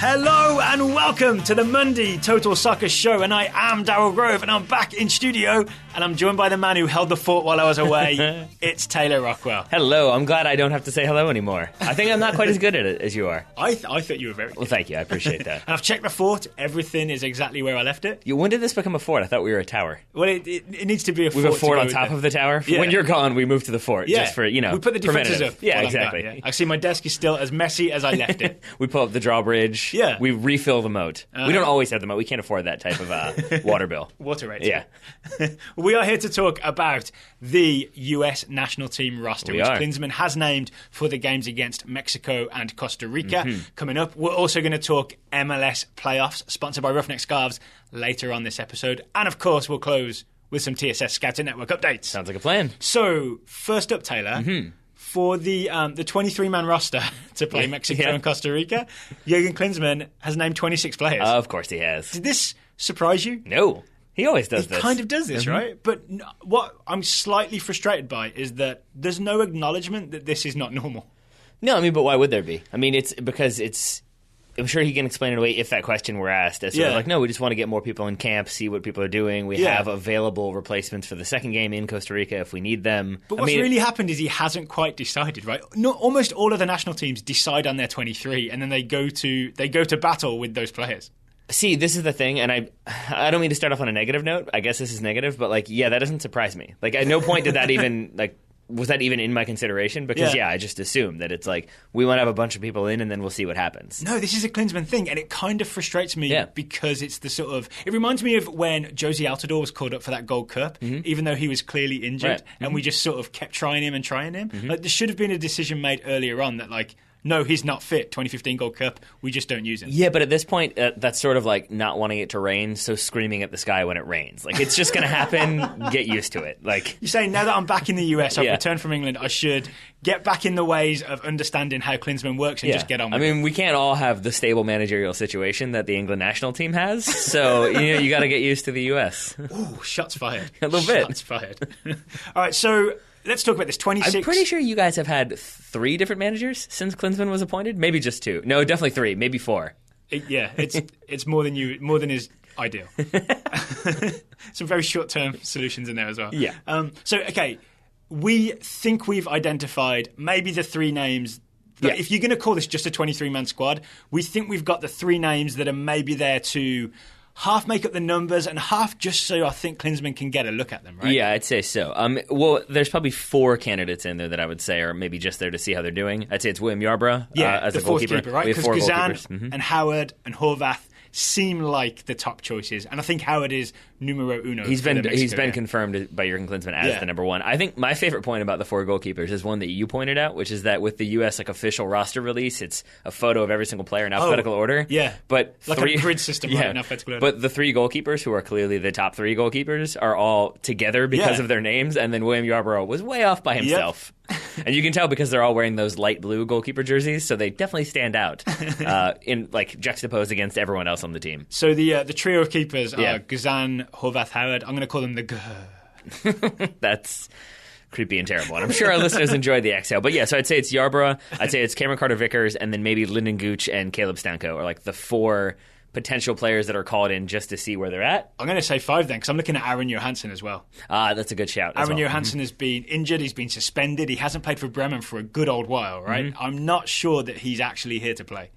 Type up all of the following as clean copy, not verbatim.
Hello and welcome to the Monday Total Soccer Show, and I am Darryl Grove, and I'm back in studio, and I'm joined by the man who held the fort while I was away. It's Taylor Rockwell. Hello, I'm glad I don't have to say hello anymore. I think I'm not quite as good at it as you are. I thought you were very good. Well, thank you, I appreciate that. And I've checked the fort, everything is exactly where I left it. When did this become a fort? I thought we were a tower. Well, it needs to be a fort. We have a fort on top of the tower? Yeah. When you're gone, we move to the fort, just for, we put the defences up. Yeah, exactly. I see my desk is still as messy as I left it. We pull up the drawbridge. Yeah. We refill the moat. We don't always have the moat. We can't afford that type of water bill. Water rates. Yeah. We are here to talk about the US national team roster, which Klinsmann has named for the games against Mexico and Costa Rica coming up. We're also going to talk MLS playoffs, sponsored by Roughneck Scarves, later on this episode. And, of course, we'll close with some TSS Scouting Network updates. Sounds like a plan. So, first up, Taylor, for the 23-man roster to play Mexico and Costa Rica, Jurgen Klinsmann has named 26 players. Of course he has. Did this surprise you? No. He always does this. He kind of does this, right? But what I'm slightly frustrated by is that there's no acknowledgement that this is not normal. No, I mean, but why would there be? I mean, it's because it's... I'm sure he can explain it away if that question were asked. As sort of like, no, we just want to get more people in camp, see what people are doing. We have available replacements for the second game in Costa Rica if we need them. But what's really happened is he hasn't quite decided, right? Almost all of the national teams decide on their 23, and then they go to battle with those players. See, this is the thing, and I don't mean to start off on a negative note. I guess this is negative, but that doesn't surprise me. Like, at no point did that even was that even in my consideration? Because, I just assumed that it's like, we want to have a bunch of people in and then we'll see what happens. No, this is a Klinsmann thing, and it kind of frustrates me because it's the sort of... It reminds me of when Josie Altidore was called up for that Gold Cup, even though he was clearly injured, and we just sort of kept trying him. Like, there should have been a decision made earlier on that, like, no, he's not fit. 2015 Gold Cup, we just don't use him. Yeah, but at this point, that's sort of like not wanting it to rain, so screaming at the sky when it rains. Like, it's just going to happen. Get used to it. Like, you're saying now that I'm back in the US, I've returned from England, I should get back in the ways of understanding how Klinsmann works and just get on with it. I mean, we can't all have the stable managerial situation that the England national team has, so you got to get used to the US. Ooh, shots fired. A little bit. Shots fired. All right, so... Let's talk about this. 26. I'm pretty sure you guys have had 3 different managers since Klinsmann was appointed. Maybe just 2. No, definitely 3. Maybe 4. It's more than is ideal. Some very short-term solutions in there as well. Yeah. We think we've identified maybe the 3 names. If you're going to call this just a 23-man squad, we think we've got the 3 names that are maybe there to half make up the numbers and half just so I think Klinsmann can get a look at them, right? Yeah, I'd say so. Well, there's probably 4 candidates in there that I would say are maybe just there to see how they're doing. I'd say it's William Yarbrough as the a fourth goalkeeper. Keeper, right? Because Guzan and Howard and Horvath seem like the top choices, and I think Howard is numero uno. He's been confirmed by Jurgen Klinsmann as the number 1. I think my favorite point about the 4 goalkeepers is one that you pointed out, which is that with the U.S. official roster release, it's a photo of every single player in alphabetical order. Yeah, but like a grid system, right? In alphabetical order. But the 3 goalkeepers, who are clearly the top 3 goalkeepers, are all together because of their names, and then William Yarbrough was way off by himself. And you can tell because they're all wearing those light blue goalkeeper jerseys, so they definitely stand out in juxtaposed against everyone else on the team. So the trio of keepers are Guzan, Horvath, Howard. I'm going to call them the G. That's creepy and terrible. And I'm sure our listeners enjoyed the exhale. But so I'd say it's Yarbrough, I'd say it's Cameron Carter-Vickers, and then maybe Lyndon Gooch and Caleb Stanko are like the 4 potential players that are called in just to see where they're at. I'm going to say 5 then, because I'm looking at Aaron Johansson as well. That's a good shout. Aaron Johansson has been injured, he's been suspended, he hasn't played for Bremen for a good old while, right? I'm not sure that he's actually here to play.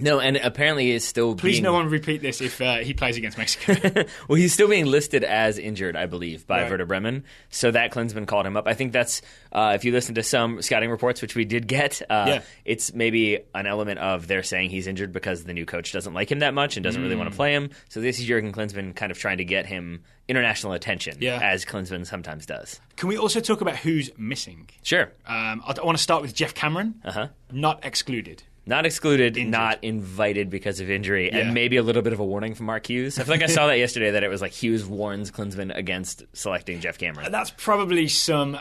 No, and apparently is still Please no one repeat this if he plays against Mexico. Well, he's still being listed as injured, I believe, by Werder Bremen. So that Klinsmann called him up. I think that's, if you listen to some scouting reports, which we did get, it's maybe an element of they're saying he's injured because the new coach doesn't like him that much and doesn't really want to play him. So this is Jurgen Klinsmann kind of trying to get him international attention, as Klinsmann sometimes does. Can we also talk about who's missing? Sure. I want to start with Jeff Cameron, not excluded. Not excluded, not invited because of injury, and maybe a little bit of a warning from Mark Hughes. I feel like I saw that yesterday, that it was like Hughes warns Klinsmann against selecting Jeff Cameron. That's probably some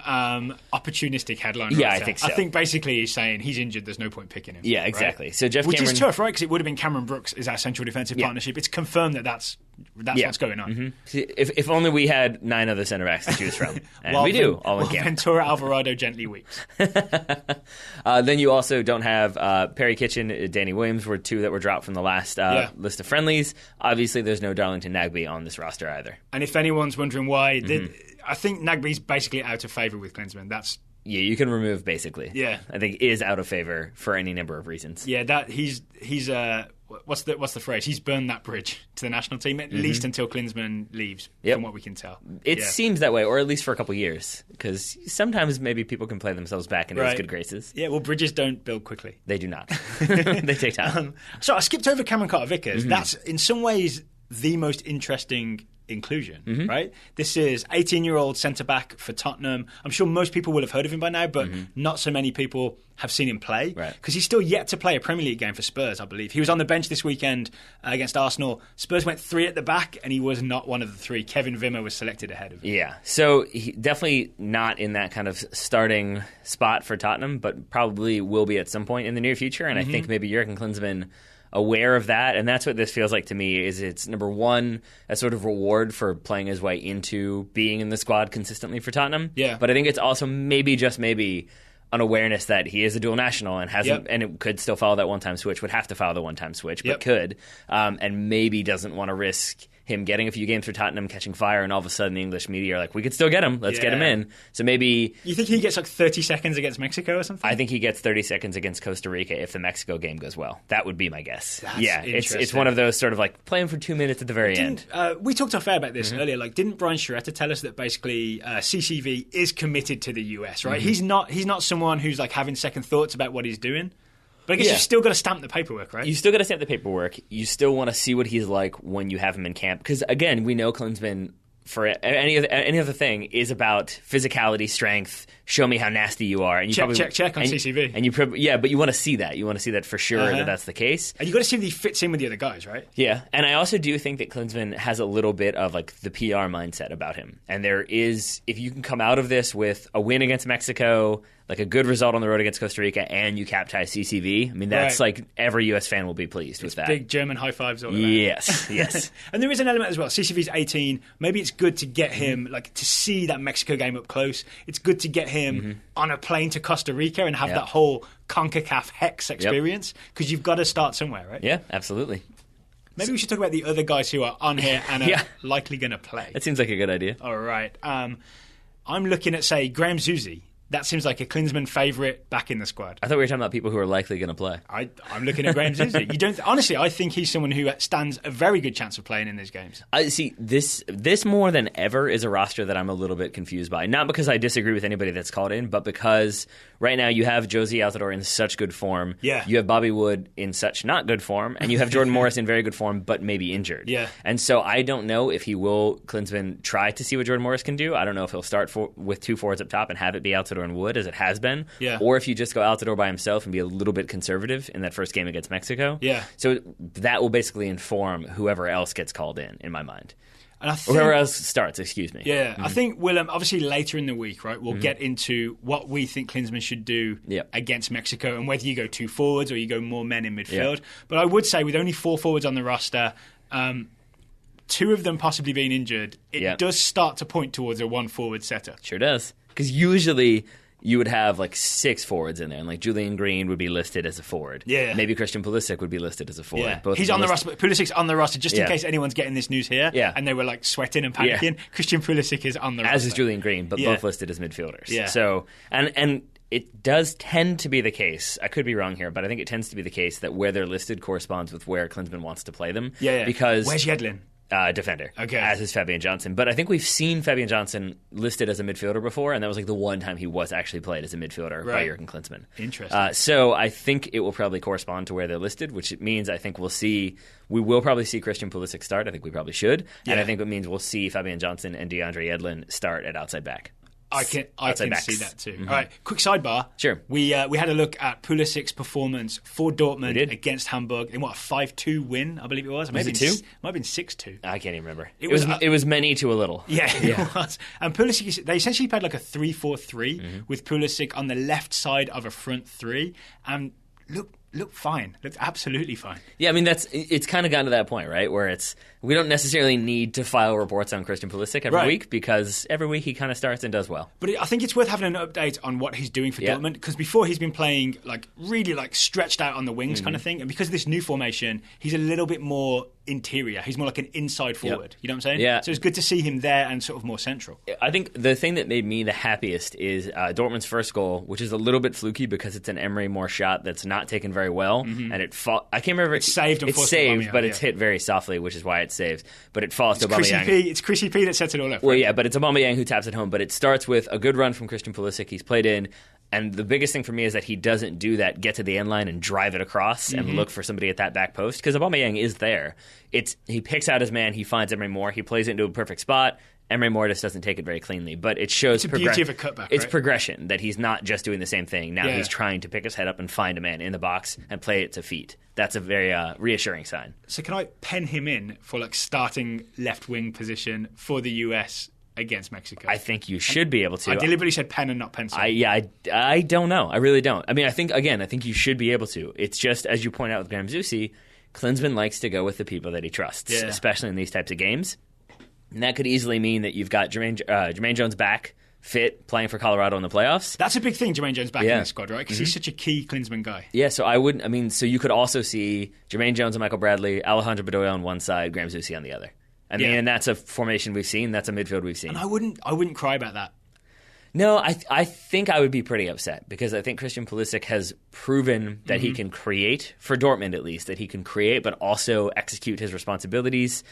opportunistic headline. Yeah, I think so. I think basically he's saying he's injured, there's no point picking him. Yeah, exactly. Right? So Jeff Which Cameron... is tough, right? Because it would have been Cameron Brooks is our central defensive partnership. It's confirmed that that's That's what's going on. Mm-hmm. If only we had 9 other center backs to choose from. And we do, all in camp. Ventura Alvarado gently weeps. Then you also don't have Perry Kitchen, Danny Williams were 2 that were dropped from the last list of friendlies. Obviously, there's no Darlington Nagbe on this roster either. And if anyone's wondering why, I think Nagbe's basically out of favour with Klinsmann. Yeah, you can remove basically. Yeah, I think is out of favor for any number of reasons. Yeah, that he's what's the phrase? He's burned that bridge to the national team at least until Klinsmann leaves. From what we can tell, it seems that way, or at least for a couple years, because sometimes maybe people can play themselves back into his good graces. Yeah, well, bridges don't build quickly. They do not. They take time. So I skipped over Cameron Carter-Vickers. That's in some ways the most interesting inclusion, right? This is 18-year-old centre-back for Tottenham. I'm sure most people will have heard of him by now, but not so many people have seen him play because he's still yet to play a Premier League game for Spurs, I believe. He was on the bench this weekend against Arsenal. Spurs went 3 at the back, and he was not one of the 3. Kevin Wimmer was selected ahead of him. Yeah, so he definitely not in that kind of starting spot for Tottenham, but probably will be at some point in the near future, and I think maybe Jurgen Klinsmann aware of that, and that's what this feels like to me. Is it's number one, a sort of reward for playing his way into being in the squad consistently for Tottenham. Yeah, but I think it's also maybe an awareness that he is a dual national and hasn't, and it could still follow that one-time switch. Would have to follow the one-time switch, but could, and maybe doesn't want to risk him getting a few games for Tottenham, catching fire, and all of a sudden the English media are like, we could still get him. Let's get him in. So maybe... You think he gets like 30 seconds against Mexico or something? I think he gets 30 seconds against Costa Rica if the Mexico game goes well. That would be my guess. That's it's one of those sort of like playing for 2 minutes at the very end. We talked off air about this earlier. Like, didn't Brian Sciaretta tell us that basically CCV is committed to the US, right? He's not someone who's like having second thoughts about what he's doing. But I guess you've still got to stamp the paperwork, right? You still got to stamp the paperwork. You still want to see what he's like when you have him in camp. Because, again, we know Klinsmann, for any other thing, is about physicality, strength, show me how nasty you are. And you check on CCV. And but you want to see that. You want to see that for sure that that's the case. And you got to see that he fits in with the other guys, right? Yeah. And I also do think that Klinsmann has a little bit of like the PR mindset about him. And there is, if you can come out of this with a win against Mexico, like a good result on the road against Costa Rica, and you captize CCV, I mean, that's like every U.S. fan will be pleased with that. Big German high fives all around. Yes. And there is an element as well. CCV's 18. Maybe it's good to get him, like, to see that Mexico game up close. It's good to get him on a plane to Costa Rica and have that whole CONCACAF Hex experience, because you've got to start somewhere, right? Yeah, absolutely. Maybe we should talk about the other guys who are on here and are likely going to play. That seems like a good idea. All right. I'm looking at, say, Graham Zusi. That seems like a Klinsmann favourite back in the squad. I thought we were talking about people who are likely going to play. I'm looking at Graham Zusi. Honestly, I think he's someone who stands a very good chance of playing in these games. I see this more than ever is a roster that I'm a little bit confused by. Not because I disagree with anybody that's called in, but because right now you have Josie Altidore in such good form. Yeah. You have Bobby Wood in such not good form, and you have Jordan Morris in very good form, but maybe injured. Yeah. And so I don't know if Klinsmann try to see what Jordan Morris can do. I don't know if he'll start with 2 forwards up top and have it be Altidore and Wood, as it has been, or if you just go Altidore by himself and be a little bit conservative in that first game against Mexico. Yeah. So that will basically inform whoever else gets called in my mind. And I think, whoever else starts, excuse me. Yeah, I think we'll obviously later in the week, right, we'll get into what we think Klinsmann should do against Mexico and whether you go 2 forwards or you go more men in midfield. But I would say with only 4 forwards on the roster, 2 of them possibly being injured, it does start to point towards a 1 forward setup. Sure does. Because usually you would have like 6 forwards in there, and like Julian Green would be listed as a forward. Yeah. Maybe Christian Pulisic would be listed as a forward. Yeah. Both He's on the roster, but Pulisic's on the roster just in case anyone's getting this news here and they were like sweating and panicking. Yeah. Christian Pulisic is on the roster. As is Julian Green, but both listed as midfielders. Yeah. So, and it does tend to be the case, I could be wrong here, but I think it tends to be the case that where they're listed corresponds with where Klinsmann wants to play them. Yeah. Because where's Yedlin? Defender, okay, as is Fabian Johnson. But I think we've seen Fabian Johnson listed as a midfielder before, and that was like the one time he was actually played as a midfielder by Jurgen Klinsmann. Interesting. So I think it will probably correspond to where they're listed, which means I think we will probably see Christian Pulisic start. I think we probably should. Yeah. And I think it means we'll see Fabian Johnson and DeAndre Yedlin start at outside back. I can see that too. Mm-hmm. All right, quick sidebar. Sure. We had a look at Pulisic's performance for Dortmund against Hamburg in what, a 5-2 win, I believe it was. Maybe 2? Might have been 6-2. I can't even remember. It was many to a little. Yeah, it was. And Pulisic, they essentially played like a 3-4-3 with Pulisic on the left side of a front 3. And looked looked fine. Looked absolutely fine. Yeah, I mean, it's kind of gotten to that point, right, where we don't necessarily need to file reports on Christian Pulisic every week, because every week he kind of starts and does well. But I think it's worth having an update on what he's doing for Dortmund, because before he's been playing really stretched out on the wings kind of thing, and because of this new formation, he's a little bit more interior. He's more like an inside forward. You know what I'm saying? Yeah. So it's good to see him there and sort of more central. I think the thing that made me the happiest is Dortmund's first goal, which is a little bit fluky because it's an Emery Moore shot that's not taken very well, and I can't remember. It's saved. It's saved, but it's hit very softly, which is why it's saved. But it falls to Aubameyang. It's Chrissy P that sets it all up. Well, yeah, but it's Aubameyang who taps it home. But it starts with a good run from Christian Pulisic. He's played in. And the biggest thing for me is that he doesn't do that, get to the end line and drive it across and look for somebody at that back post, because Aubameyang is there. He picks out his man, he finds Emery Moore, he plays it into a perfect spot. Emery Moore just doesn't take it very cleanly, but it shows it's the beauty of a cutback. It's progression, that he's not just doing the same thing. Now he's trying to pick his head up and find a man in the box and play it to feet. That's a very reassuring sign. So can I pen him in for starting left wing position for the US against Mexico? I think you should be able to. I deliberately said pen and not pencil. I don't know. I really don't. I mean, I think you should be able to. It's just, as you point out with Graham Zusi, Klinsmann likes to go with the people that he trusts, especially in these types of games. And that could easily mean that you've got Jermaine Jones back, fit, playing for Colorado in the playoffs. That's a big thing, Jermaine Jones back in the squad, right? Because he's such a key Klinsmann guy. Yeah, so so you could also see Jermaine Jones and Michael Bradley, Alejandro Bedoya on one side, Graham Zusi on the other. I mean, and that's a formation we've seen. That's a midfield we've seen. And I wouldn't cry about that. No, I think I would be pretty upset, because I think Christian Pulisic has proven that he can create, for Dortmund at least, that he can create but also execute his responsibilities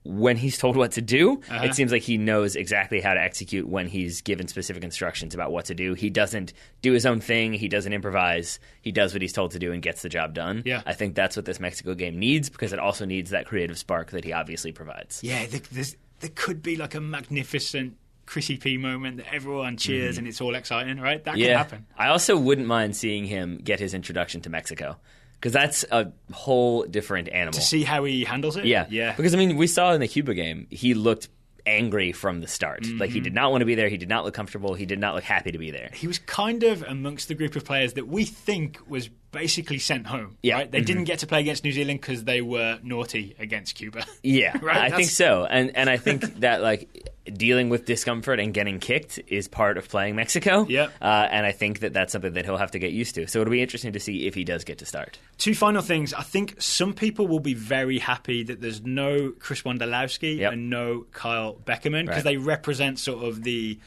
when he's told what to do. It seems like he knows exactly how to execute when he's given specific instructions about what to do. He doesn't do his own thing. He doesn't improvise. He does what he's told to do and gets the job done. Yeah. I think that's what this Mexico game needs, because it also needs that creative spark that he obviously provides. Yeah, there could be a magnificent Chrissy P moment that everyone cheers and it's all exciting, right? That could happen. I also wouldn't mind seeing him get his introduction to Mexico, because that's a whole different animal. To see how he handles it? Yeah. Because, I mean, we saw in the Cuba game, he looked angry from the start. He did not want to be there. He did not look comfortable. He did not look happy to be there. He was kind of amongst the group of players that we think was basically sent home. Yeah. Right? They didn't get to play against New Zealand because they were naughty against Cuba. Yeah, right? I think so. And I think that, dealing with discomfort and getting kicked is part of playing Mexico. Yeah. And I think that that's something that he'll have to get used to. So it'll be interesting to see if he does get to start. Two final things. I think some people will be very happy that there's no Chris Wondolowski and no Kyle Beckerman, because they represent sort of the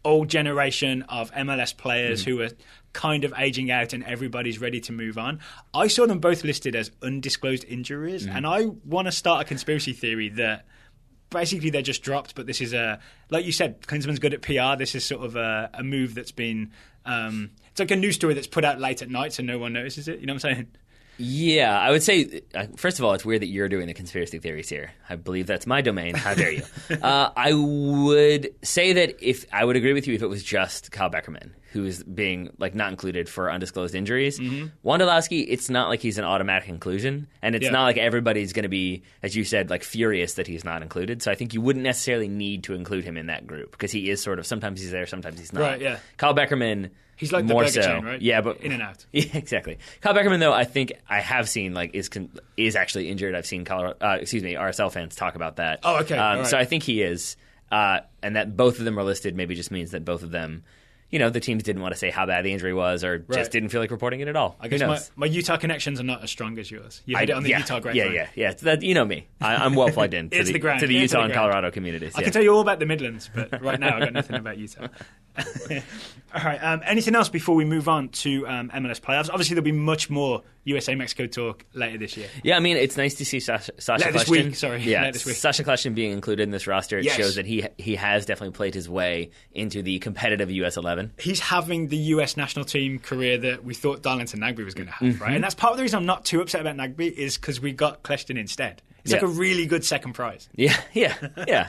old generation of MLS players who are kind of aging out and everybody's ready to move on. I saw them both listed as undisclosed injuries, and I want to start a conspiracy theory that basically they're just dropped, but this is like you said, Klinsmann's good at PR. This is sort of a move that's been it's like a news story that's put out late at night so no one notices it. You know what I'm saying? Yeah, I would say, first of all, it's weird that you're doing the conspiracy theories here. I believe that's my domain. How dare you? I would say that I would agree with you if it was just Kyle Beckerman, who is being not included for undisclosed injuries. Wondolowski, it's not like he's an automatic inclusion, and it's not like everybody's going to be, as you said, furious that he's not included. So I think you wouldn't necessarily need to include him in that group, because he is sort of, sometimes he's there, sometimes he's not. Right, yeah. Kyle Beckerman, he's like more the burger so. chain, right? Yeah, but in and out. Yeah, exactly. Kyle Beckerman, though, I think I have seen is actually injured. I've seen RSL fans talk about that. Oh, okay. Right. So I think he is, and that both of them are listed maybe just means that both of them, the teams didn't want to say how bad the injury was, or just didn't feel like reporting it at all. I guess my Utah connections are not as strong as yours. You had it on the Utah grapevine. Yeah. That, you know me. I'm well plugged in to the Utah and Colorado communities. I can tell you all about the Midlands, but right now I've got nothing about Utah. All right. Anything else before we move on to MLS playoffs? Obviously, there'll be much more USA-Mexico talk later this year. Yeah, I mean, it's nice to see Sasha Kljestan being included in this roster. It shows that he has definitely played his way into the competitive US 11. He's having the US national team career that we thought Darlington Nagbe was going to have, right? And that's part of the reason I'm not too upset about Nagbe, is because we got Kljestan instead. It's like a really good second prize. Yeah.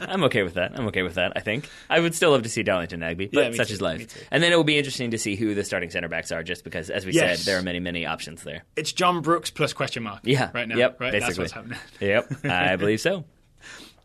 I'm okay with that. I think I would still love to see Darlington Nagbe, but such is life. And then it will be interesting to see who the starting center backs are, just because, as we said, there are many, many options there. It's John Brooks plus question mark. Right now. Yep. Right? Basically. That's what's happening. Yep. I believe so.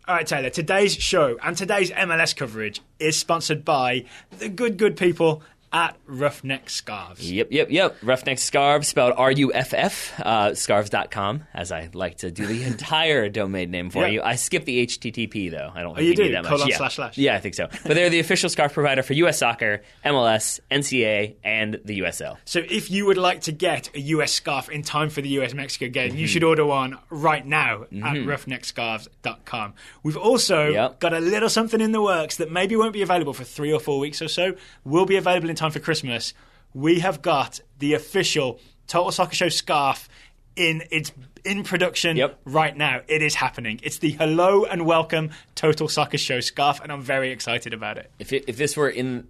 All right, Taylor, today's show and today's MLS coverage is sponsored by the good people At Roughneck Scarves. Yep. Roughneck Scarves, spelled RUFF, scarves.com, as I like to do the entire domain name for you. I skip the HTTP, though. I don't think you need that much. Yeah, I think so. But they're the official scarf provider for U.S. Soccer, MLS, NCAA, and the USL. So if you would like to get a U.S. scarf in time for the U.S.-Mexico game, you should order one right now at roughneckscarves.com. We've also got a little something in the works that maybe won't be available for 3 or 4 weeks or so. Will be available in time for Christmas. We have got the official Total Soccer Show scarf it's in production right now. It is happening. It's the Hello and Welcome Total Soccer Show scarf, and I'm very excited about it. If this were in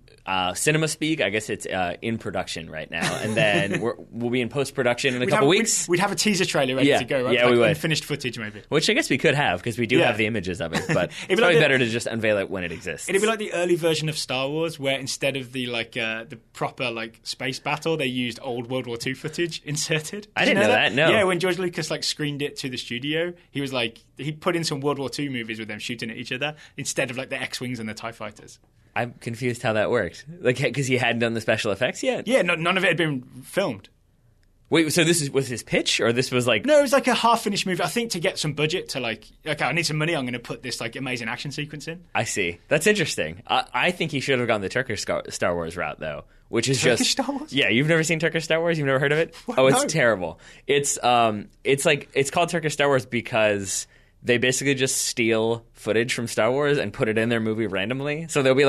cinema speak, I guess it's in production right now, and then we'll be in post-production in a couple weeks. We'd have a teaser trailer ready to go, right? Yeah, we would. Unfinished footage, maybe. Which I guess we could have, because we do have the images of it, but it's probably better to just unveil it when it exists. It'd be like the early version of Star Wars, where instead of the proper space battle, they used old World War II footage inserted. I didn't know that. No. Yeah, when George Lucas screened it to the studio, he was he put in some World War II movies with them shooting at each other instead of the X-Wings and the TIE fighters. I'm confused how that worked. Because he hadn't done the special effects yet? Yeah, none of it had been filmed. Wait, so this was his pitch? Or this was No, it was a half-finished movie. I think to get some budget to okay, I need some money, I'm going to put this amazing action sequence in. I see. That's interesting. I think he should have gone the Turkish Star Wars route, though. Which is Turkish Star Wars? Yeah, you've never seen Turkish Star Wars? You've never heard of it? What? Oh, it's terrible. It's called Turkish Star Wars because they basically just steal footage from Star Wars and put it in their movie randomly. So they'll be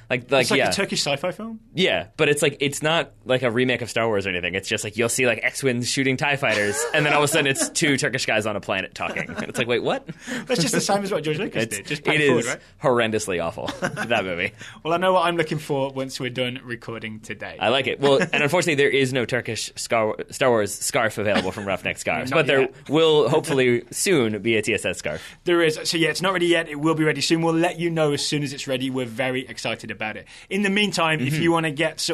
it's a Turkish sci-fi film? Yeah, but it's not a remake of Star Wars or anything. It's just you'll see X-Wings shooting TIE fighters, and then all of a sudden it's 2 Turkish guys on a planet talking. And it's wait, what? That's just the same as what George Lucas did. Just it forward, is right? horrendously awful, that movie. Well, I know what I'm looking for once we're done recording today. I like it. Well, and unfortunately there is no Turkish Star Wars scarf available from Roughneck Scarves, but there will hopefully soon be a TSS scarf. There is. So yeah, it's not ready yet. It will be ready soon. We'll let you know as soon as it's ready. We're very excited about it. In the meantime, if you want to get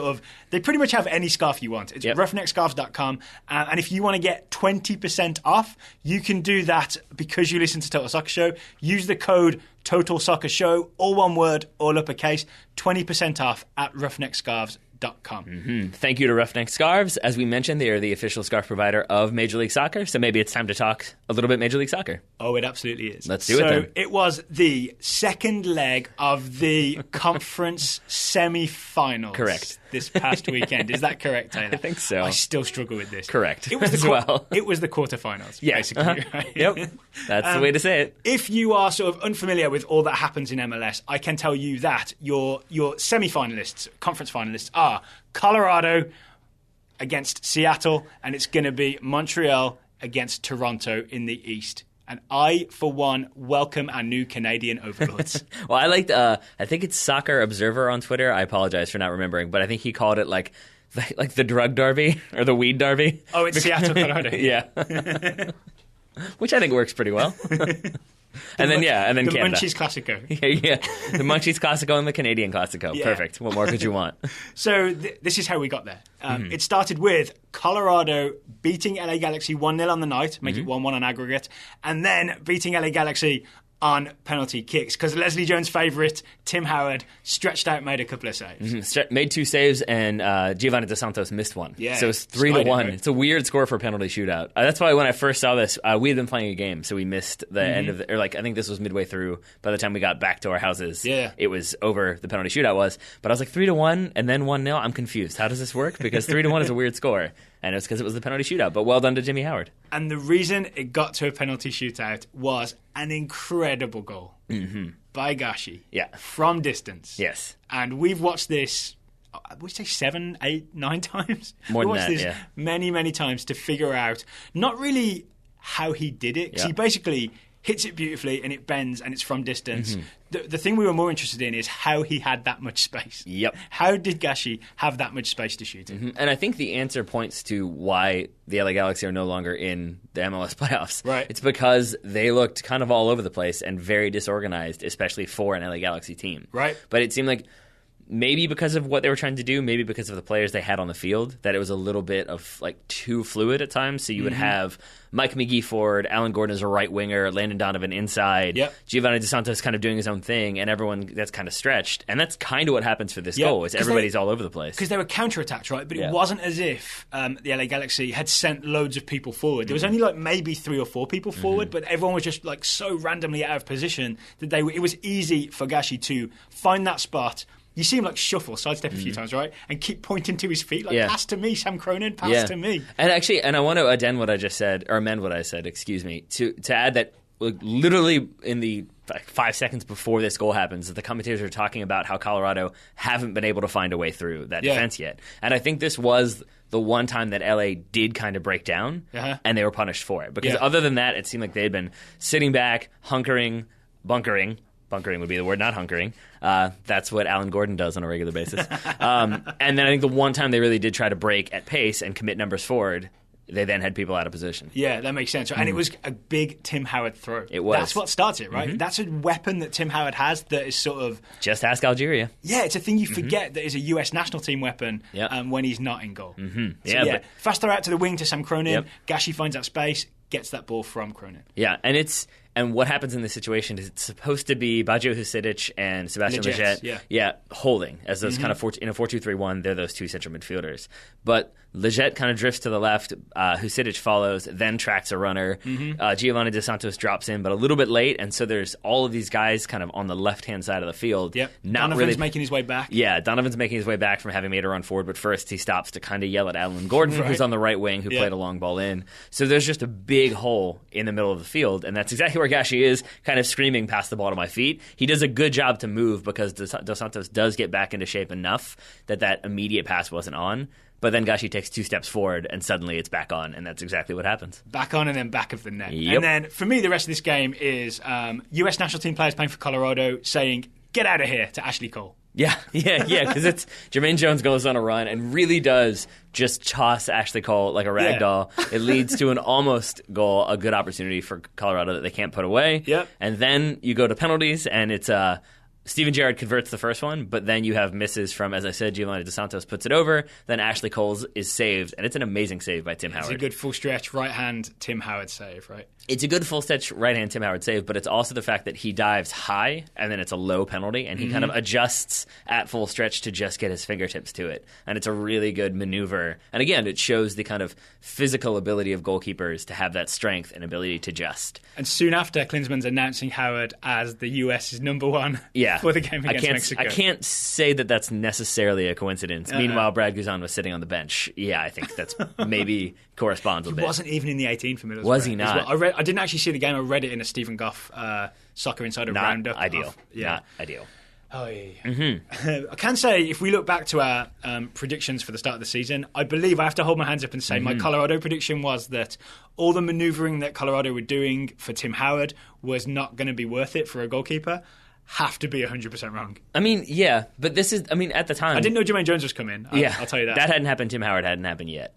they pretty much have any scarf you want. It's roughneckscarves.com. And if you want to get 20% off, you can do that because you listen to Total Soccer Show. Use the code Total Soccer Show, all one word, all uppercase, 20% off at roughneckscarves.com. Thank you to Roughneck Scarves. As we mentioned, they are the official scarf provider of Major League Soccer, so maybe it's time to talk a little bit Major League Soccer. Oh, it absolutely is. Let's do it then. So it was the second leg of the conference semi-finals. Correct. This past weekend. Is that correct, Taylor? I think so. I still struggle with this. Correct. It was It was the quarterfinals, basically. Right? Yep. That's the way to say it. If you are sort of unfamiliar with all that happens in MLS, I can tell you that your semi-finalists, conference finalists, are Colorado against Seattle, and it's going to be Montreal against Toronto in the East. And I, for one, welcome our new Canadian overlords. Well, I liked, I think it's Soccer Observer on Twitter. I apologize for not remembering, but I think he called it like the drug derby or the weed derby. Oh, it's Seattle, Colorado. Yeah. Which I think works pretty well. And then the Canada. Munchies Classico. Yeah. The Munchies Classico and the Canadian Classico. Yeah. Perfect. What more could you want? So this is how we got there. It started with Colorado beating LA Galaxy 1-0 on the night, make it 1-1 on aggregate, and then beating LA Galaxy on penalty kicks because Leslie Jones' favourite, Tim Howard, stretched out, made a couple of saves. Made 2 saves, and Giovanni Dos Santos missed 1. Yeah, so it's 3-1. Right? It's a weird score for a penalty shootout. That's why when I first saw this, we had been playing a game, so we missed the end of I think this was midway through. By the time we got back to our houses, it was over, the penalty shootout was. But I was like, 3-1 and then 1-0. I'm confused. How does this work? Because 3-1 is a weird score. And it's because it was the penalty shootout. But well done to Jimmy Howard. And the reason it got to a penalty shootout was an incredible goal by Gashi from distance. Yes. And we've watched this, would you say 7, 8, 9 times? More than watched that, this many, many times to figure out not really how he did it. Because he basically hits it beautifully and it bends and it's from distance. The thing we were more interested in is how he had that much space. Yep. How did Gashi have that much space to shoot in? And I think the answer points to why the LA Galaxy are no longer in the MLS playoffs. Right. It's because they looked kind of all over the place and very disorganized, especially for an LA Galaxy team. Right. But it seemed like maybe because of what they were trying to do, maybe because of the players they had on the field, that it was a little bit of like too fluid at times. So you would have Mike McGee forward, Alan Gordon as a right winger, Landon Donovan inside, Giovanni Dos Santos kind of doing his own thing, and everyone that's kind of stretched. And that's kind of what happens for this goal, is everybody's all over the place. Because they were counterattacks, right? But it wasn't as if the LA Galaxy had sent loads of people forward. There was only like maybe 3 or 4 people forward, but everyone was just like so randomly out of position that it was easy for Gashi to find that spot. You see him like shuffle, sidestep a few times, right? And keep pointing to his feet, like pass to me, Sam Cronin, pass to me. And I want to amend what I said, excuse me, to add that literally in the 5 seconds before this goal happens, the commentators are talking about how Colorado haven't been able to find a way through that defense yet. And I think this was the one time that LA did kind of break down, and they were punished for it. Because other than that, it seemed like they had been sitting back, bunkering would be the word, not hunkering. That's what Alan Gordon does on a regular basis. And then I think the one time they really did try to break at pace and commit numbers forward, they then had people out of position. Yeah, that makes sense. And it was a big Tim Howard throw. It was. That's what starts it, right? That's a weapon that Tim Howard has that is sort of... Just ask Algeria. Yeah, it's a thing you forget that is a US national team weapon when he's not in goal. But fast throw out to the wing to Sam Cronin. Gashi finds that space, gets that ball from Cronin. Yeah, and what happens in this situation is it's supposed to be Baggio Husidic and Sebastian Lletget, holding as those kind of in a 4-2-3-1. They're those two central midfielders. But Lletget kind of drifts to the left. Husidic follows, then tracks a runner. Giovanni Dos Santos drops in, but a little bit late, and so there's all of these guys kind of on the left-hand side of the field. Donovan's making his way back. Yeah, Donovan's making his way back from having made a run forward, but first he stops to kind of yell at Alan Gordon, who's on the right wing, who played a long ball in. So there's just a big hole in the middle of the field, and that's exactly where Gashi is, kind of screaming, pass the ball to my feet. He does a good job to move because Dos Santos does get back into shape enough that immediate pass wasn't on. But then Gashi takes 2 steps forward, and suddenly it's back on, and that's exactly what happins. Back on and then back of the net. And then, for me, the rest of this game is US national team players playing for Colorado saying, get out of here, to Ashley Cole. Yeah, because it's Jermaine Jones goes on a run and really does just toss Ashley Cole like a rag doll. It leads to an almost goal, a good opportunity for Colorado that they can't put away. And then you go to penalties, and it's Steven Gerrard converts the first one, but then you have misses from, as I said, Giovanni Dos Santos puts it over, then Ashley Cole's is saved, and it's an amazing save by Tim Howard. It's a good full-stretch right-hand Tim Howard save, right? It's a good full-stretch right-hand Tim Howard save, but it's also the fact that he dives high, and then it's a low penalty, and he kind of adjusts at full stretch to just get his fingertips to it. And it's a really good maneuver. And again, it shows the kind of physical ability of goalkeepers to have that strength and ability to adjust. And soon after, Klinsmann's announcing Howard as the US's number one for the game against Mexico. I can't say that that's necessarily a coincidence. Meanwhile, Brad Guzan was sitting on the bench. Yeah, I think that's maybe corresponds a bit. He wasn't even in the 18 for Middlesbrough. Was he not? Well. I didn't actually see the game. I read it in a Stephen Goff Soccer Insider roundup. Ideal. Not ideal. Oh, yeah. I can say, if we look back to our predictions for the start of the season, I believe I have to hold my hands up and say my Colorado prediction was that all the manoeuvring that Colorado were doing for Tim Howard was not going to be worth it for a goalkeeper. Have to be 100% wrong. I mean, yeah, but this is, at the time... I didn't know Jermaine Jones was coming. I'll tell you that. That hadn't happened. Tim Howard hadn't happened yet.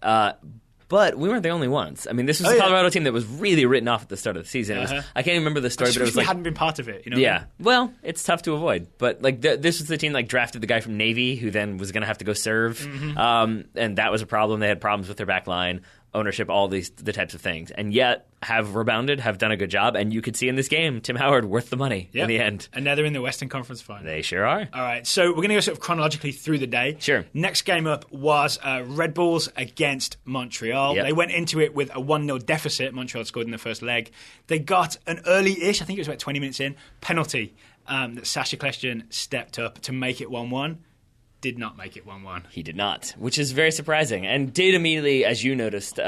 But we weren't the only ones. I mean, this was a Colorado team that was really written off at the start of the season. It was, I can't remember the story, but it was like... we hadn't been part of it, you know? Yeah. Well, it's tough to avoid. But like this was the team like drafted the guy from Navy who then was going to have to go serve. And that was a problem. They had problems with their back line, ownership, all the types of things. And yet have rebounded, have done a good job. And you could see in this game, Tim Howard worth the money in the end. And now they're in the Western Conference Final. They sure are. All right, so we're going to go sort of chronologically through the day. Sure. Next game up was Red Bulls against Montreal. They went into it with a 1-0 deficit. Montreal scored in the first leg. They got an early-ish, I think it was about 20 minutes in, penalty that Sasha Kljestan stepped up to make it 1-1. Did not make it 1-1. He did not, which is very surprising. And did immediately, as you noticed,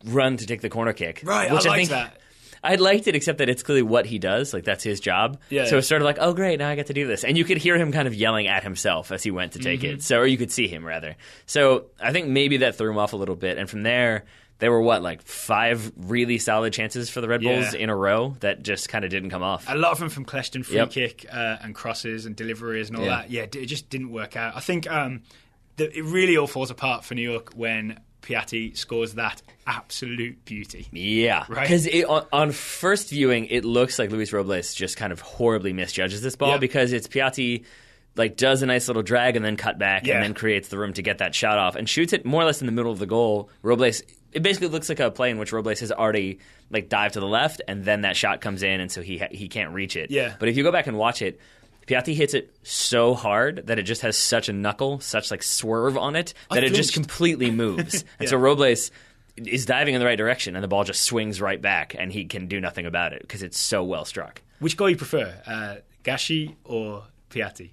run to take the corner kick. Right, which I liked that. I liked it, except that it's clearly what he does. Like, that's his job. So it's sort of like, oh, great, now I get to do this. And you could hear him kind of yelling at himself as he went to take it. So, or you could see him, rather. So I think maybe that threw him off a little bit. And from there, there were, 5 really solid chances for the Red Bulls in a row that just kind of didn't come off. A lot of them from Kljestan, free kick and crosses and deliveries and all that. Yeah, it just didn't work out. I think it really all falls apart for New York when Piatti scores that absolute beauty. Yeah, right? Because on first viewing, it looks like Luis Robles just kind of horribly misjudges this ball because it's Piatti like does a nice little drag and then cut back and then creates the room to get that shot off and shoots it more or less in the middle of the goal. Robles, it basically looks like a play in which Robles has already like dived to the left and then that shot comes in and so he can't reach it. Yeah. But if you go back and watch it, Piatti hits it so hard that it just has such a knuckle, such like swerve on it that it just completely moves. And so Robles is diving in the right direction and the ball just swings right back and he can do nothing about it because it's so well struck. Which goal you prefer, Gashi or Piatti?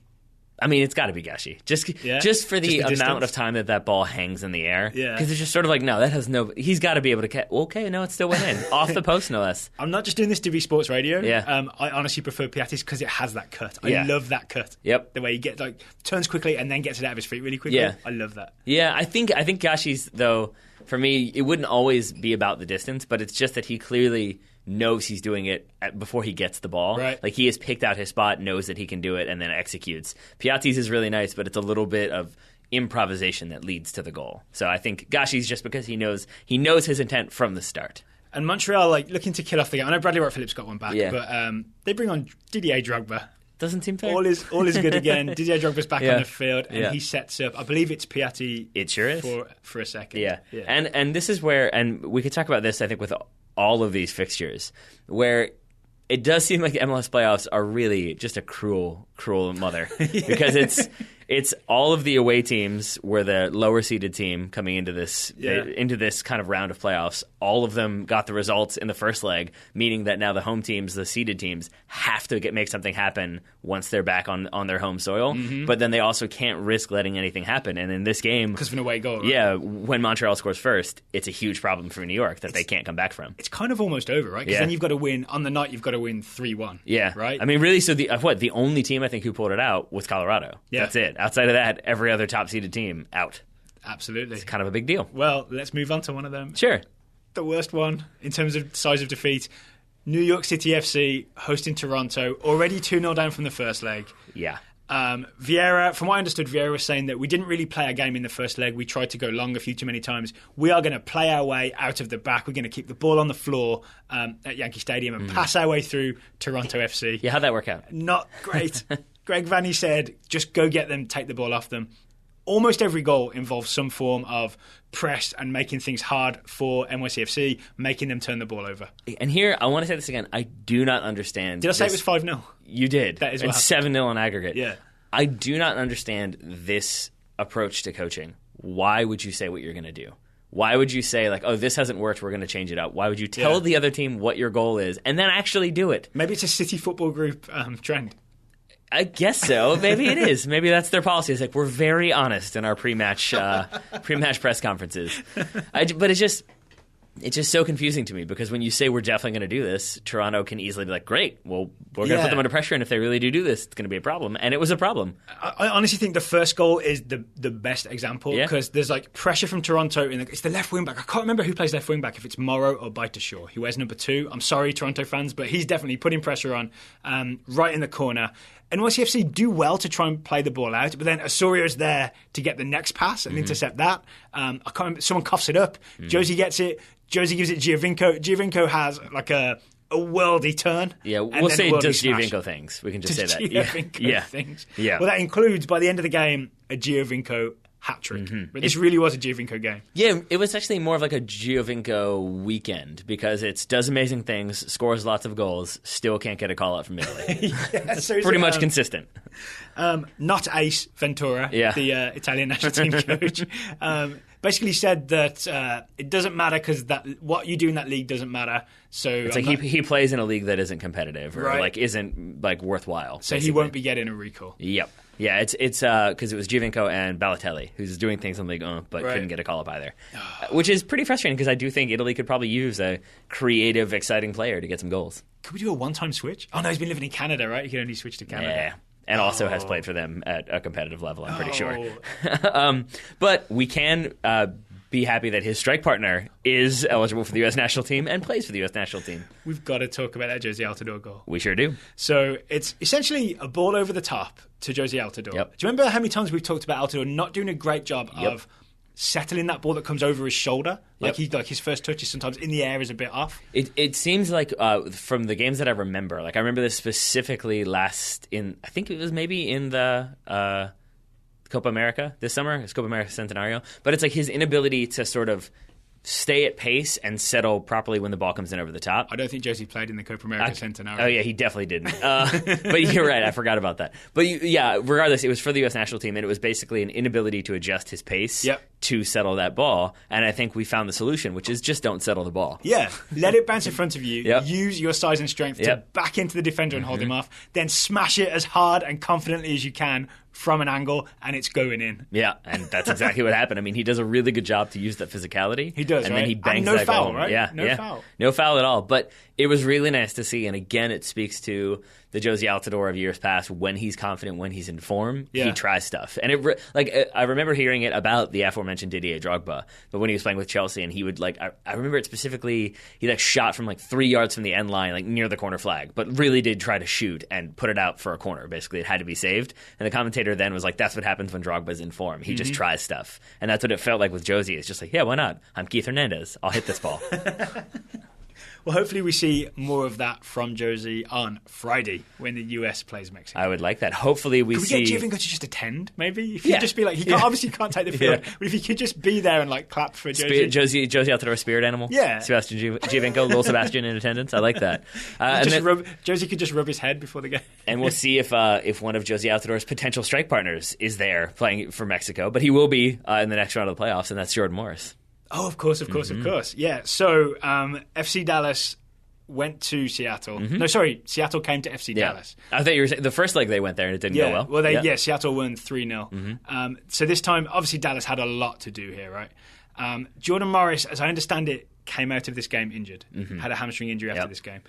I mean, it's got to be Gashi. Just for the amount of time that ball hangs in the air. Yeah. Because it's just sort of like, no, that has no... He's got to be able to catch... Okay, no, it still went in. Off the post, no less. I'm not just doing this to be sports radio. Yeah. I honestly prefer Piatti's because it has that cut. I love that cut. Yep. The way he turns quickly and then gets it out of his feet really quickly. Yeah. I love that. Yeah, I think Gashi's, though, for me, it wouldn't always be about the distance, but it's just that he clearly knows he's doing it before he gets the ball. Right. Like he has picked out his spot, knows that he can do it, and then executes. Piatti's is really nice, but it's a little bit of improvisation that leads to the goal. So I think Gashi's just because he knows his intent from the start. And Montreal, looking to kill off the game. I know Bradley Wright-Phillips got one back, but they bring on Didier Drogba. Doesn't seem fair. All is good again. Didier Drogba's back on the field, and he sets up. I believe it's Piatti. It sure is for a second. Yeah. And this is where, and we could talk about this, I think, with all of these fixtures, where it does seem like the MLS playoffs are really just a cruel mother because it's all of the away teams were the lower seeded team coming into this kind of round of playoffs. All of them got the results in the first leg, meaning that now the home teams, the seeded teams, have to make something happen once they're back on their home soil. Mm-hmm. But then they also can't risk letting anything happen. And in this game, because of an away goal, right? When Montreal scores first, it's a huge problem for New York that they can't come back from. It's kind of almost over, right? Because then you've got to win on the night. You've got to win 3-1. Yeah, right. I mean, really. So the only team I think who pulled it out was Colorado. Yeah, that's it. Outside of that, every other top-seeded team out. Absolutely. It's kind of a big deal. Well, let's move on to one of them. Sure. The worst one in terms of size of defeat. New York City FC hosting Toronto, already 2-0 down from the first leg. Yeah. Vieira, from what I understood, Vieira was saying that we didn't really play our game in the first leg. We tried to go long a few too many times. We are going to play our way out of the back. We're going to keep the ball on the floor at Yankee Stadium and pass our way through Toronto FC. Yeah, how'd that work out? Not great. Greg Vanney said, just go get them, take the ball off them. Almost every goal involves some form of press and making things hard for NYCFC, making them turn the ball over. And here, I want to say this again. I do not understand. Did I say it was 5-0? You did. That is what happened. 7-0 on aggregate. Yeah. I do not understand this approach to coaching. Why would you say what you're going to do? Why would you say, like, oh, this hasn't worked, we're going to change it up? Why would you tell the other team what your goal is and then actually do it? Maybe it's a City Football Group trend. I guess so. Maybe it is. Maybe that's their policy. It's like, we're very honest in our pre-match press conferences. But it's just so confusing to me because when you say we're definitely going to do this, Toronto can easily be like, great, well, we're going to put them under pressure, and if they really do this, it's going to be a problem. And it was a problem. I honestly think the first goal is the best example because there's like pressure from Toronto. It's the left wing back. I can't remember who plays left wing back, if it's Morrow or Beitashaw. He wears number 2. I'm sorry, Toronto fans, but he's definitely putting pressure on right in the corner. NYCFC do well to try and play the ball out, but then Osorio's there to get the next pass and intercept that. I can't remember, someone coughs it up. Josie gets it. Josie gives it Giovinco. Giovinco has like a worldy turn. Yeah, we'll say does Giovinco things. We can just say that. Giovinco things. Yeah. Well, that includes, by the end of the game, a Giovinco hat-trick. Mm-hmm. But this really was a Giovinco game. Yeah, it was actually more of like a Giovinco weekend because it does amazing things, scores lots of goals, still can't get a call-out from Italy. So pretty much consistent. Not Ace Ventura, the Italian national team coach, basically said that it doesn't matter because what you do in that league doesn't matter. So it's he plays in a league that isn't competitive or isn't worthwhile. So basically. He won't be getting a recall. Yep. Yeah, it's because it was Giovinco and Balotelli who's doing things in Ligue 1 but couldn't get a call-up either, which is pretty frustrating because I do think Italy could probably use a creative, exciting player to get some goals. Could we do a one-time switch? Oh no, he's been living in Canada, right? He can only switch to Canada. Yeah. And also has played for them at a competitive level, I'm pretty sure. But we can be happy that his strike partner is eligible for the U.S. national team and plays for the U.S. national team. We've got to talk about that Josie Altidore goal. We sure do. So it's essentially a ball over the top to Josie Altidore. Yep. Do you remember how many times we've talked about Altidore not doing a great job of settling that ball that comes over his shoulder. Like his first touch is sometimes in the air is a bit off. It seems like from the games that I remember, like I remember this specifically I think it was maybe in the Copa America this summer. It's Copa America Centenario. But it's like his inability to sort of stay at pace and settle properly when the ball comes in over the top. I don't think Josie played in the Copa America Centenario. Oh, yeah, he definitely didn't. But you're right, I forgot about that. But regardless, it was for the U.S. national team, and it was basically an inability to adjust his pace to settle that ball. And I think we found the solution, which is just don't settle the ball. Yeah, let it bounce in front of you. Use your size and strength to back into the defender and hold him off. Then smash it as hard and confidently as you can from an angle, and it's going in. Yeah, and that's exactly what happened. I mean, he does a really good job to use that physicality. He does, and right? then he bangs and no that foul, goal. Right? Yeah, no foul. No foul at all. But it was really nice to see, and again, it speaks to the Josie Altidore of years past. When he's confident, when he's in form, he tries stuff. And I remember hearing it about the aforementioned Didier Drogba, but when he was playing with Chelsea, and he would I remember it specifically. He shot from 3 yards from the end line, near the corner flag, but really did try to shoot and put it out for a corner. Basically, it had to be saved. And the commentator then was like, "That's what happens when Drogba's in form. He just tries stuff." And that's what it felt like with Josie. It's just like, yeah, why not? I'm Keith Hernandez. I'll hit this ball. Well, hopefully we see more of that from Josie on Friday when the US plays Mexico. I would like that. Hopefully we see... Could we get Giovinco to just attend, maybe? If you just be obviously can't take the field, but if he could just be there and clap for Josie. Josie Altidore, spirit animal? Yeah. Sebastian Giovinco, little Sebastian in attendance. I like that. Josie could just rub his head before the game. And we'll see if one of Josie Altidore's potential strike partners is there playing for Mexico, but he will be in the next round of the playoffs, and that's Jordan Morris. Oh, of course. Yeah. So FC Dallas went to Seattle. No, sorry. Seattle came to FC Dallas. I thought you were saying the first leg they went there and it didn't go well. Well, Seattle won 3-0. So this time, obviously, Dallas had a lot to do here, right? Jordan Morris, as I understand it, came out of this game injured. Had a hamstring injury after this game.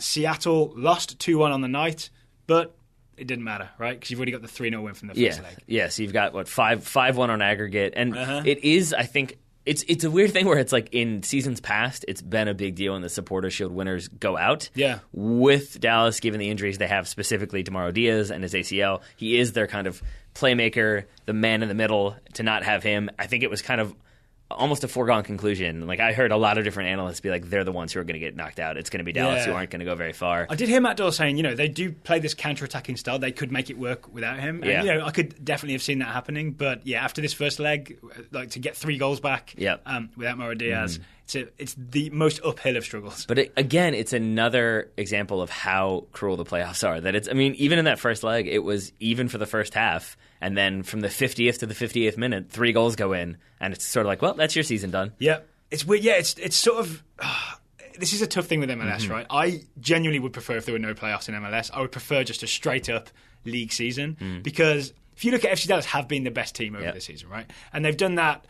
Seattle lost 2-1 on the night, but it didn't matter, right? Because you've already got the 3-0 win from the first leg. Yeah, so you've got, 5-1 on aggregate. And it is, I think... It's a weird thing where it's in seasons past, it's been a big deal when the Supporters' Shield winners go out. Yeah. With Dallas, given the injuries they have specifically to Mauro Diaz and his ACL, he is their kind of playmaker, the man in the middle. To not have him, I think it was kind of almost a foregone conclusion. I heard a lot of different analysts be like, they're the ones who are going to get knocked out. It's going to be Dallas who aren't going to go very far. I did hear Matt Doyle saying, they do play this counter-attacking style. They could make it work without him. Yeah. And, I could definitely have seen that happening. But, after this first leg, to get 3 goals back without Mauro Diaz, it's the most uphill of struggles. But again, it's another example of how cruel the playoffs are. That even in that first leg, it was even for the first half. And then from the 50th to the 58th minute, 3 goals go in. And it's sort of that's your season done. Yeah. It's weird. Yeah, it's sort of... this is a tough thing with MLS, right? I genuinely would prefer if there were no playoffs in MLS. I would prefer just a straight-up league season. Because if you look at FC Dallas, have been the best team over the season, right? And they've done that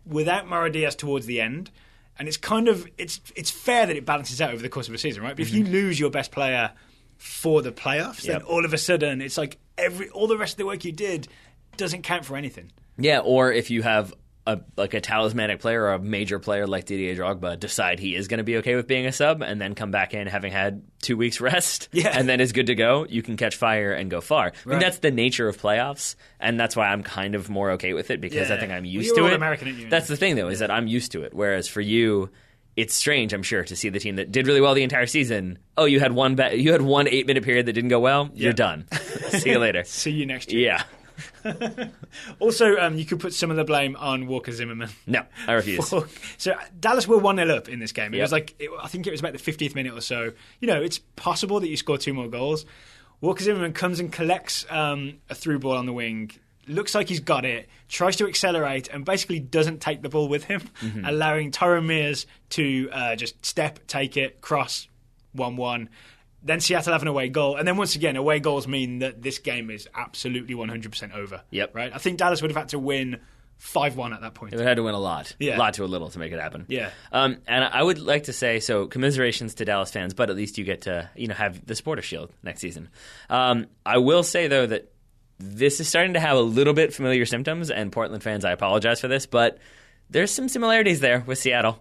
without Mauro Diaz towards the end. And it's kind of... It's fair that it balances out over the course of a season, right? But if you lose your best player for the playoffs, then all of a sudden it's all the rest of the work you did doesn't count for anything. Yeah, or if you have a talismanic player or a major player like Didier Drogba decide he is going to be okay with being a sub and then come back in having had 2 weeks rest and then is good to go, you can catch fire and go far. I mean, that's the nature of playoffs, and that's why I'm kind of more okay with it because I think I'm used to it. American, aren't you? That's the thing, though, is that I'm used to it, whereas for you... It's strange, I'm sure, to see the team that did really well the entire season. Oh, you had one 8-minute period that didn't go well? You're done. See you later. See you next year. Yeah. Also, you could put some of the blame on Walker Zimmerman. No, I refuse. So Dallas were 1-0 up in this game. It was I think it was about the 50th minute or so. It's possible that you score 2 more goals. Walker Zimmerman comes and collects a through ball on the wing. Looks like he's got it, tries to accelerate, and basically doesn't take the ball with him, allowing Tyrone Mears to just step, take it, cross, 1-1. Then Seattle have an away goal. And then once again, away goals mean that this game is absolutely 100% over. Yep. Right? I think Dallas would have had to win 5-1 at that point. They would have had to win a lot. Yeah. A lot to a little to make it happen. Yeah. And I would like to say, so commiserations to Dallas fans, but at least you get to have the Supporters' Shield next season. I will say, though, that this is starting to have a little bit familiar symptoms, and Portland fans, I apologize for this, but there's some similarities there with Seattle.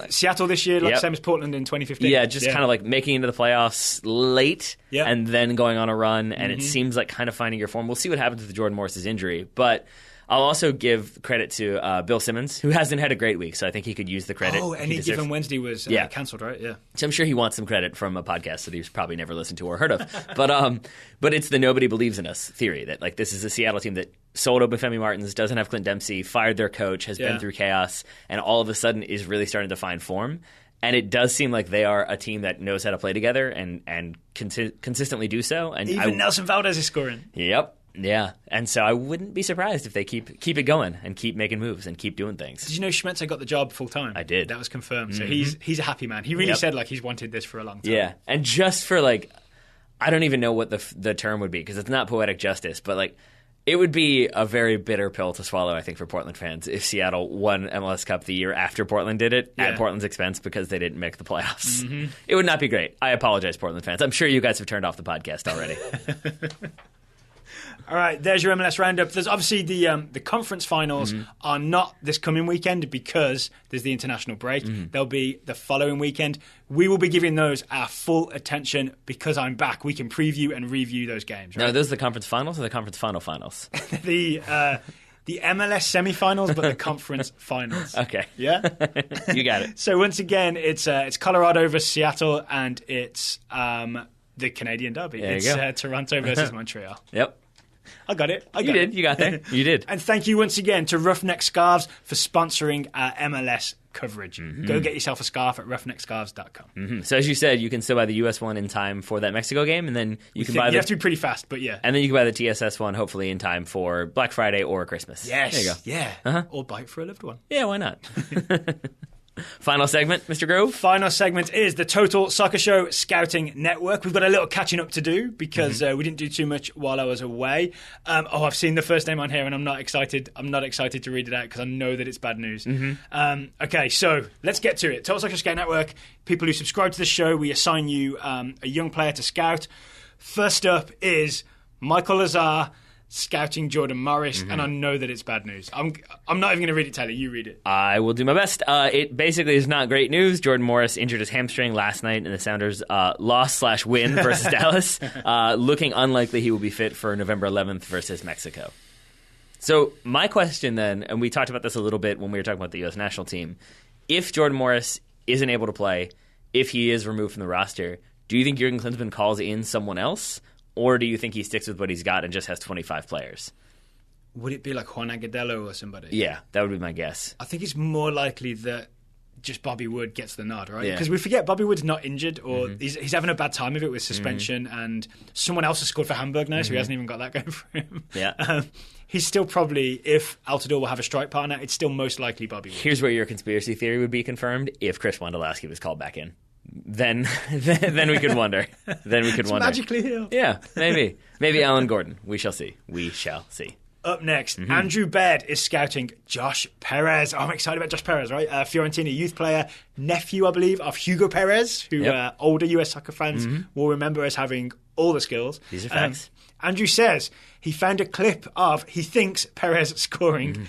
Seattle this year, same as Portland in 2015. Yeah, just kind of making into the playoffs late and then going on a run, and it seems like kind of finding your form. We'll see what happens with Jordan Morris's injury, but I'll also give credit to Bill Simmons, who hasn't had a great week, so I think he could use the credit. Oh, Any Given Wednesday was cancelled, right? Yeah. So I'm sure he wants some credit from a podcast that he's probably never listened to or heard of. But it's the nobody believes in us theory that like this is a Seattle team that sold Obafemi Martins, doesn't have Clint Dempsey, fired their coach, has been through chaos, and all of a sudden is really starting to find form. And it does seem like they are a team that knows how to play together and consistently do so. And even Nelson Valdez is scoring. Yep. Yeah. And so I wouldn't be surprised if they keep it going and keep making moves and keep doing things. Did you know Schmetzer got the job full time? I did. That was confirmed. So he's a happy man. He really said like he's wanted this for a long time. Yeah. And just for like, I don't even know what the term would be because it's not poetic justice, but like, it would be a very bitter pill to swallow, I think, for Portland fans if Seattle won MLS Cup the year after Portland did it at Portland's expense because they didn't make the playoffs. Mm-hmm. It would not be great. I apologize, Portland fans. I'm sure you guys have turned off the podcast already. All right, there's your MLS roundup. There's obviously the conference finals are not this coming weekend because there's the international break. They'll be the following weekend. We will be giving those our full attention because I'm back. We can preview and review those games. Right? No, those are the conference finals or the conference finals? The MLS semi-finals, but the conference finals. Okay. Yeah? You got it. So once again, it's Colorado versus Seattle, and it's the Canadian derby. It's Toronto versus Montreal. Yep. I got it. You did. You got there. You did. And thank you once again to Roughneck Scarves for sponsoring our MLS coverage. Go get yourself a scarf at roughneckscarves.com. So as you said, you can still buy the US one in time for that Mexico game, and then you can buy you have to be pretty fast, but yeah. And then you can buy the TSS one hopefully in time for Black Friday or Christmas. Yes. There you go. Yeah. Or buy it for a loved one. Yeah, why not? Final segment, Mr. Grove? Final segment is the Total Soccer Show Scouting Network. We've got a little catching up to do because we didn't do too much while I was away. I've seen the first name on here and I'm not excited. I'm not excited to read it out because I know that it's bad news. Okay, so let's get to it. Total Soccer Scout Network, people who subscribe to the show, we assign you a young player to scout. First up is Michael Lazar scouting Jordan Morris, and I know that it's bad news. I'm not even going to read it, Tyler. You read it. I will do my best. It basically is not great news. Jordan Morris injured his hamstring last night in the Sounders' loss/win versus Dallas. Looking unlikely he will be fit for November 11th versus Mexico. So my question then, and we talked about this a little bit when we were talking about the U.S. national team, if Jordan Morris isn't able to play, if he is removed from the roster, do you think Jurgen Klinsmann calls in someone else? Or do you think he sticks with what he's got and just has 25 players? Would it be like Juan Agudelo or somebody? Yeah, that would be my guess. I think it's more likely that just Bobby Wood gets the nod, right? Because we forget Bobby Wood's not injured or he's having a bad time of it with suspension and someone else has scored for Hamburg now, so he hasn't even got that going for him. Yeah. He's still probably, if Altidore will have a strike partner, it's still most likely Bobby Wood. Here's where your conspiracy theory would be confirmed if Chris Wondolowski was called back in. Then we could wonder. Then we could wonder. Magically healed. Yeah, maybe. Maybe Alan Gordon. We shall see. We shall see. Up next, Andrew Baird is scouting Josh Perez. Oh, I'm excited about Josh Perez, right? Fiorentina youth player, nephew, I believe, of Hugo Perez, who older US soccer fans will remember as having all the skills. These are facts. Andrew says he found a clip of, he thinks, Perez scoring.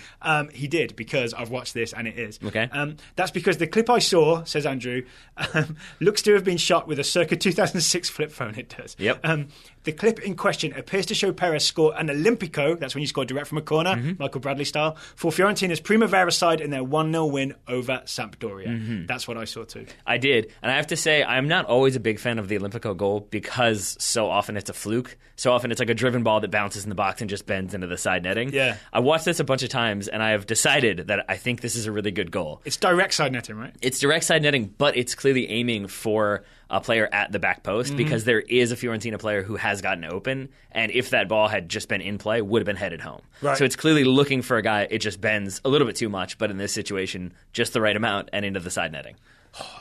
He did, because I've watched this and it is. Okay. That's because the clip I saw, says Andrew, looks to have been shot with a circa 2006 flip phone, it does. Yep. The clip in question appears to show Perez score an Olimpico, that's when you score direct from a corner, Michael Bradley style, for Fiorentina's Primavera side in their 1-0 win over Sampdoria. That's what I saw too. I did. And I have to say, I'm not always a big fan of the Olimpico goal because so often it's a fluke. So often it's like a driven ball that bounces in the box and just bends into the side netting. Yeah. I watched this a bunch of times and I have decided that I think this is a really good goal. It's direct side netting, right? It's direct side netting, but it's clearly aiming for a player at the back post because there is a Fiorentina player who has gotten open, and if that ball had just been in play, would have been headed home. Right. So it's clearly looking for a guy. It just bends a little bit too much, but in this situation, just the right amount and into the side netting.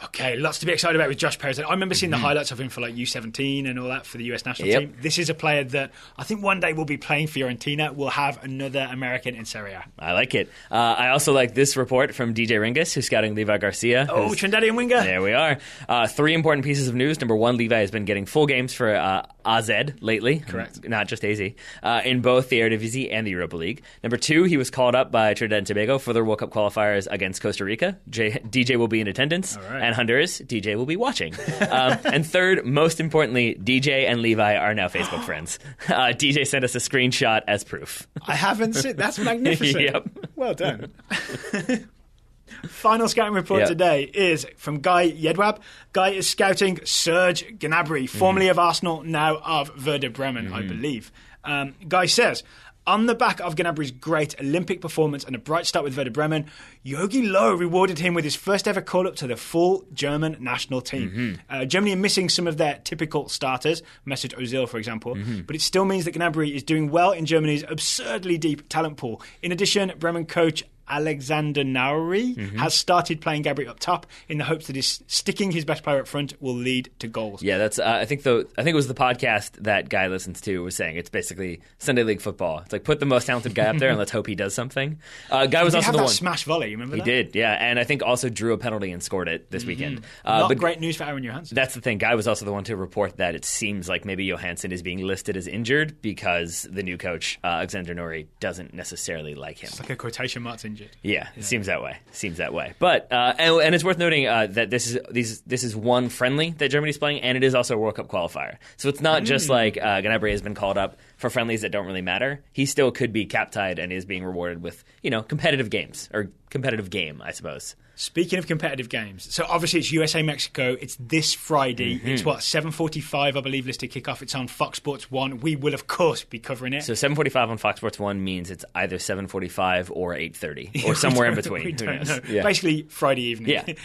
Okay, lots to be excited about with Josh Perez. I remember seeing the highlights of him for like U17 and all that for the US national team. This is a player that I think one day will be playing Fiorentina. We'll have another American in Serie A. I like it. I also like this report from DJ Ringus, who's scouting Levi Garcia. Oh, Trinidadian winger. There we are. 3 important pieces of news. Number 1, Levi has been getting full games for AZ lately. Correct. Not just AZ. In both the Eredivisie and the Europa League. Number 2, he was called up by Trinidad and Tobago for their World Cup qualifiers against Costa Rica. DJ will be in attendance. All right. And Honduras, DJ will be watching. And third, most importantly, DJ and Levi are now Facebook friends. DJ sent us a screenshot as proof. I haven't seen. That's magnificent. Yep. Well done. Final scouting report today is from Guy Yedwab. Guy is scouting Serge Gnabry, formerly of Arsenal, now of Werder Bremen, I believe. Guy says, on the back of Gnabry's great Olympic performance and a bright start with Werder Bremen, Jogi Löw rewarded him with his first ever call-up to the full German national team. Germany are missing some of their typical starters, Mesut Ozil, for example, but it still means that Gnabry is doing well in Germany's absurdly deep talent pool. In addition, Bremen coach Alexander Nauri has started playing Gnabry up top in the hopes that his sticking his best player up front will lead to goals. Yeah, that's. I think it was the podcast that Guy listens to was saying it's basically Sunday League football. It's like put the most talented guy up there and let's hope he does something. Guy was also the one. Smash volley. You remember that? He did, yeah, and I think also drew a penalty and scored it this weekend. Not great news for Aaron Johansson. That's the thing. Guy was also the one to report that it seems like maybe Johansson is being listed as injured because the new coach Alexander Nauri doesn't necessarily like him. It's like a quotation marks injured. Yeah, it seems that way. But and it's worth noting that this is one friendly that Germany's playing, and it is also a World Cup qualifier. So it's not just like Gnabry has been called up for friendlies that don't really matter. He still could be cap-tied and is being rewarded with competitive games or competitive game, I suppose. Speaking of competitive games, so obviously it's USA-Mexico. It's this Friday. It's 7:45, I believe, listed kickoff. It's on Fox Sports 1. We will, of course, be covering it. So 7:45 on Fox Sports 1 means it's either 7:45 or 8:30 or somewhere in between. We don't know. Yeah. Basically, Friday evening. Yeah.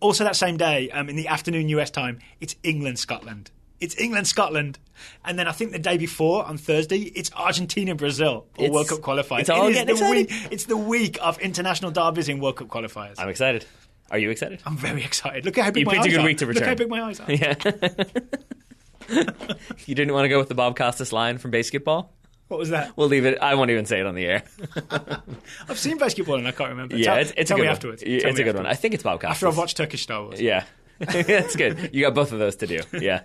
Also that same day, in the afternoon US time, it's England-Scotland. It's England-Scotland. And then I think the day before, on Thursday, it's Argentina-Brazil, or World Cup qualifiers. It's all getting exciting. It's the week of international derbies in World Cup qualifiers. I'm excited. Are you excited? I'm very excited. Look at how big you my eyes are. You picked a good week to return. Look how big my eyes are. Yeah. You didn't want to go with the Bob Costas line from Basketball? What was that? We'll leave it. I won't even say it on the air. I've seen Basketball and I can't remember. Yeah, tell me afterwards. It's a good one. I think it's Bob Costas. After I've watched Turkish Star Wars. Yeah. That's good. You got both of those to do. Yeah.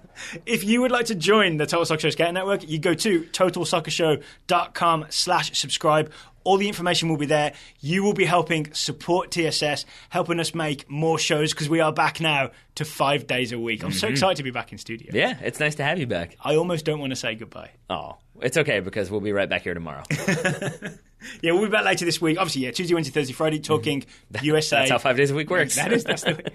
If you would like to join the Total Soccer Show Scouting Network, you go to totalsoccershow.com/subscribe. All the information will be there. You will be helping support TSS, helping us make more shows because we are back now to 5 days a week. I'm so excited to be back in studio. Yeah, it's nice to have you back. I almost don't want to say goodbye. Oh, it's okay because we'll be right back here tomorrow. Yeah, we'll be back later this week. Obviously, Tuesday, Wednesday, Thursday, Friday, talking USA. That's how 5 days a week works. That's the way.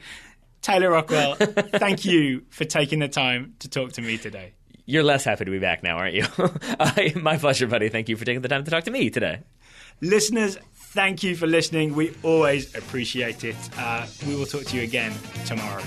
Taylor Rockwell, thank you for taking the time to talk to me today. You're less happy to be back now, aren't you? My pleasure, buddy. Thank you for taking the time to talk to me today. Listeners, thank you for listening. We always appreciate it. We will talk to you again tomorrow.